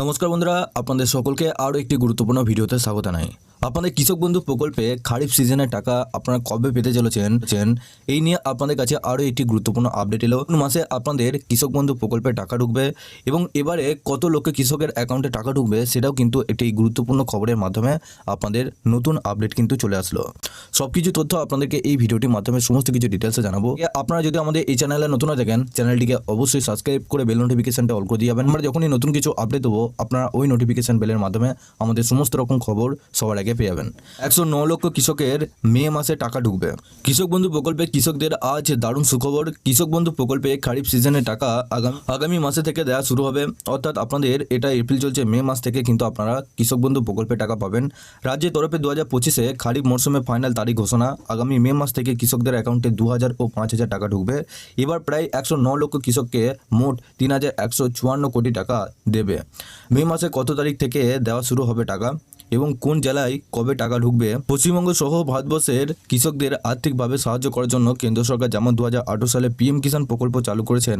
নমস্কার বন্ধুরা, আপনাদের সকলকে আরও একটি গুরুত্বপূর্ণ ভিডিওতে স্বাগত জানাই। আপনাদের কৃষক বন্ধু প্রকল্পে খারিফ সিজনের টাকা আপনারা কবে পেতে চলেছেন এই নিয়ে আপনাদের কাছে আরও একটি গুরুত্বপূর্ণ আপডেট এলো। মাসে আপনাদের কৃষক বন্ধু প্রকল্পে টাকা ঢুকবে এবং এবারে কত লোকে কৃষকের অ্যাকাউন্টে টাকা ঢুকবে সেটাও কিন্তু একটি গুরুত্বপূর্ণ খবরের মাধ্যমে আপনাদের নতুন আপডেট কিন্তু চলে আসলো। সব কিছু তথ্য আপনাদেরকে এই ভিডিওটির মাধ্যমে সমস্ত কিছু ডিটেলসে জানাবো। আপনারা যদি আমাদের এই চ্যানেলে নতুন হয়ে থাকেন, চ্যানেলটিকে অবশ্যই সাবস্ক্রাইব করে বেল নোটিফিকেশনটা অল করে দিয়ে যাবেন। আমরা যখনই নতুন কিছু আপডেট দেবো আপনারা ওই নোটিফিকেশন বেলের মাধ্যমে আমাদের সমস্ত রকম খবর সবার আগে পেয়ে যাবেন। 109 লক্ষ কৃষকের মে মাসে টাকা ঢুকবে। কৃষক বন্ধু প্রকল্পে কৃষকদের আজ দারুণ সুখবর। কৃষক বন্ধু প্রকল্পে খারিফ সিজনের টাকা আগামী মাসে থেকে দেওয়া শুরু হবে। অর্থাৎ আপনাদের এটা এপ্রিল চলছে, মে মাস থেকে কিন্তু আপনারা কৃষক বন্ধু প্রকল্পে টাকা পাবেন। রাজ্যের তরফে 2025-এ খারিফ মরশুমে ফাইনাল তারিখ ঘোষণা। আগামী মে মাস থেকে কৃষকদের অ্যাকাউন্টে 2000 ও 5000 টাকা ঢুকবে। এবার প্রায় 109 লক্ষ কৃষককে মোট 3154 কোটি টাকা দেবে। মে মাসে কত তারিখ থেকে দেওয়া শুরু হবে টাকা এবং কোন জেলায় কবে টাকা ঢুকবে? পশ্চিমবঙ্গ সহ ভারতবর্ষের কৃষকদের আর্থিকভাবে সাহায্য করার জন্য কেন্দ্র সরকার যেমন 2018 সালে পিএম কিষাণ প্রকল্প চালু করেছেন,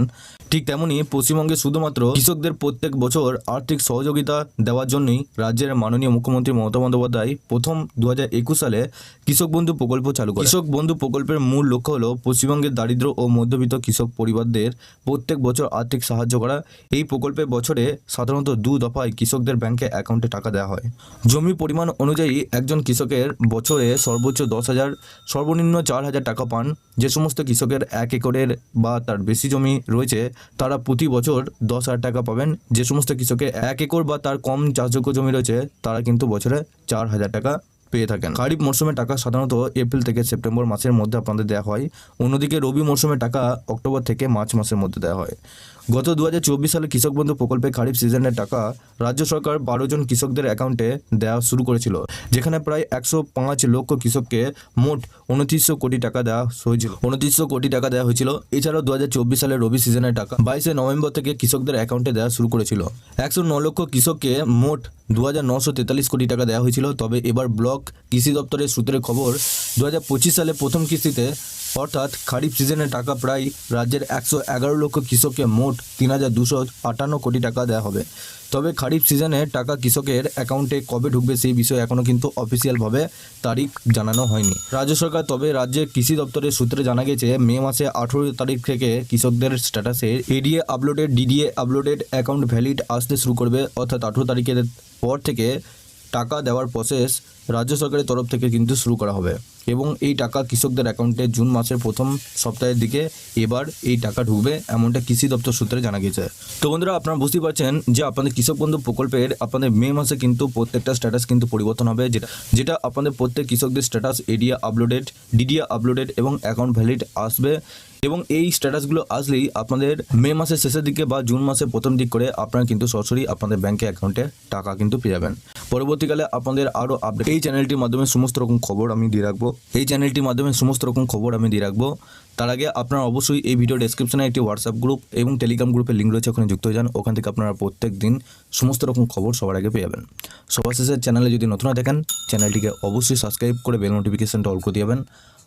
ঠিক তেমনি পশ্চিমবঙ্গে শুধুমাত্র কৃষকদের প্রত্যেক বছর আর্থিক সহযোগিতা দেওয়ার জন্যই রাজ্যের মাননীয় মুখ্যমন্ত্রী মমতা বন্দ্যোপাধ্যায় প্রথম 2021 সালে কৃষক বন্ধু প্রকল্প চালু করেন। কৃষক বন্ধু প্রকল্পের মূল লক্ষ্য হলো পশ্চিমবঙ্গের দারিদ্র ও মধ্যবিত্ত কৃষক পরিবারদের প্রত্যেক বছর আর্থিক সাহায্য করা। এই প্রকল্পে বছরে সাধারণত 2 দফায় কৃষকদের ব্যাংকে অ্যাকাউন্টে টাকা দেওয়া হয়। জমি পরিমাণ অনুযায়ী একজন কৃষকের বছরে সর্বোচ্চ 10,000 সর্বনিম্ন 4,000 টাকা পান। যে সমস্ত কৃষকের 1 একরের বা তার বেশি জমি রয়েছে তারা প্রতি বছর 10,000 টাকা পাবেন। যে সমস্ত কৃষকের 1 একর বা তার কম চাষযোগ্য জমি রয়েছে তারা কিন্তু বছরে 4,000 টাকা পেয়ে থাকেন। খারিফ মরশুমে টাকা সাধারণত এপ্রিল থেকে সেপ্টেম্বর মাসের মধ্যে আপনাদের দেওয়া হয়। অন্যদিকে রবি মরশুমে টাকা অক্টোবর থেকে মার্চ মাসের মধ্যে দেওয়া হয়। গত 2024 সালে কৃষক বন্ধু প্রকল্পে খারিফ সিজনের টাকা রাজ্য সরকার 12 জন কৃষকদের অ্যাকাউন্টে দেওয়া শুরু করেছিল, যেখানে প্রায় 105 লক্ষ কৃষককে মোট 2900 কোটি টাকা দেওয়া হয়েছিল। 2900 কোটি টাকা দেওয়া হয়েছিল। এছাড়াও 2024 সালে রবি সিজনের টাকা 22 নভেম্বর থেকে কৃষকদের অ্যাকাউন্টে দেওয়া শুরু করেছিল। 109 লক্ষ কৃষককে মোট 2,943 কোটি টাকা দেওয়া হয়েছিল। তবে এবার ব্লক কৃষি দপ্তরের সূত্রে খবর 2025 সালে প্রথম কিস্তিতে অর্থাৎ খারিফ সিজনের টাকা প্রায় রাজ্যের 111 লক্ষ কৃষককে মোট 3,258 কোটি টাকা দেওয়া হবে। তবে খারিফ সিজনে টাকা কৃষকের অ্যাকাউন্টে কবে ঢুকবে সেই বিষয়ে এখনও কিন্তু অফিসিয়ালভাবে তারিখ জানানো হয়নি রাজ্য সরকার। তবে রাজ্যের কৃষি দপ্তরের সূত্রে জানা গেছে মে মাসে 18 তারিখ থেকে কৃষকদের স্ট্যাটাসে ADA uploaded, DDA uploaded, account valid আসতে শুরু করবে। অর্থাৎ 18 তারিখের পর থেকে টাকা দেওয়ার প্রসেস রাজ্য সরকারের তরফ থেকে কিন্তু শুরু করা হবে এবং এই টাকা কৃষকদের অ্যাকাউন্টে জুন মাসের প্রথম সপ্তাহের দিকে এবার এই টাকা ঢুকবে, এমনটা কৃষি দপ্তর সূত্রে জানা গেছে। তো বন্ধুরা, আপনারা বুঝতেই পারছেন যে আপনাদের কৃষক বন্ধু প্রকল্পের আপনাদের মে মাসে কিন্তু প্রত্যেকটা স্ট্যাটাস কিন্তু পরিবর্তন হবে, যেটা আপনাদের প্রত্যেক কৃষকদের status ADA uploaded, DDA uploaded এবং অ্যাকাউন্ট ভ্যালিড আসবে। এবং এই স্ট্যাটাসগুলো আসলেই আপনাদের মে মাসের শেষের দিকে বা জুন মাসের প্রথম দিক করে আপনারা কিন্তু সরাসরি আপনাদের ব্যাংকে অ্যাকাউন্টে টাকা কিন্তু পেয়ে যাবেন। পরবর্তীকালে আপনাদের আরও আপডেট এই চ্যানেলটির মাধ্যমে সমস্ত রকম খবর আমি দিয়ে রাখবো। তার আগে আপনারা অবশ্যই এই ভিডিও ডেসক্রিপশনে একটি হোয়াটসঅ্যাপ গ্রুপ এবং টেলিগ্রাম গ্রুপের লিঙ্ক রয়েছে, ওখানে যুক্ত হয়ে যান। ওখান থেকে আপনারা প্রত্যেক দিন সমস্ত রকম খবর সবার আগে পেয়ে যাবেন। সবার শেষে চ্যানেলে যদি নতুন দেখেন চ্যানেলটিকে অবশ্যই সাবস্ক্রাইব করে বেল নোটিফিকেশনটা অল করে দিয়ে যাবেন।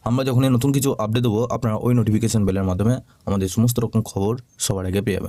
আমরা যখনই নতুন কিছু আপডেট দেবো আপনারা ওই নোটিফিকেশন বেলের মাধ্যমে আমাদের সমস্ত রকম খবর সবার আগে পেয়ে যাবেন।